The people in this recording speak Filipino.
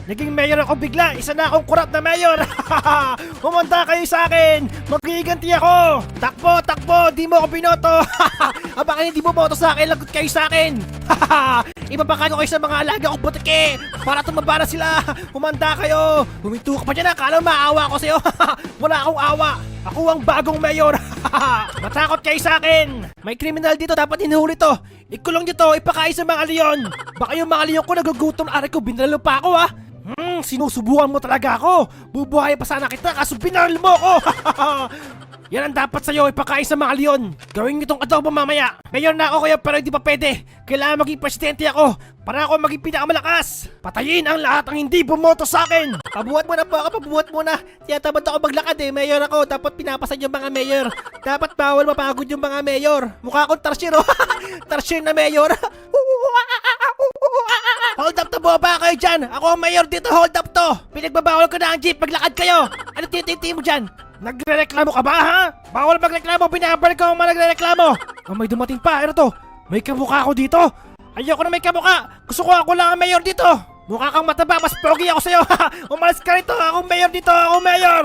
Naging mayor ako bigla. Isa na akong kurap na mayor. Pumunta kayo sa akin. Magiganti ako. Takbo, takbo. Di mo ako binoto. Abang hindi mo boto sa akin, lagot kayo sa akin. Ibabaka ko kayo sa mga alaga kong butike para tumaba na sila. Humanda kayo. Huminto ka pa dyan. Akala maawa ko sa'yo. Wala akong awa. Ako ang bagong mayor. Matakot kayo sa akin. May kriminal dito, dapat hinuhuli to. Ikulong nyo to, ipakain sa mga leon. Baka yung mga leon ko nagugutom, aray ko, binaril pa ako ha. Sinusubukan mo talaga ako. Bubuhay pa sana kita kaso binaril mo ako. Yan ang dapat sa'yo, ipakain sa mga leon. Gawin nyo tong adobo mamaya. Mayor na ako kaya pero hindi pa pwede. Kailangan maging presidente ako para ako maging pinakamalakas. Patayin ang lahat ang hindi bumoto sa akin. Pabuhat mo na po ako, pabuhat mo na. Tiyatamad ako maglakad eh, mayor ako. Dapat pinapasan yung mga mayor. Dapat bawal mapagod yung mga mayor. Mukha akong tarsier oh. Tarsier na mayor. Hold up to boba kayo dyan. Ako ang mayor dito, hold up to. Pinagbabawal ko na ang jeep, maglakad kayo. Ano tititi mo dyan? Nagre-reklamo ka ba ha? Bawal magreklamo, binabalik ko ang mga nagre-reklamo. Oh, may dumating pa, ano to? May kamukha ako dito. Ayoko na may kamukha. Gusto ko ako lang ang mayor dito. Mukha kang mataba, mas pogi ako sa'yo. Umalis ka rito, akong mayor dito, akong mayor.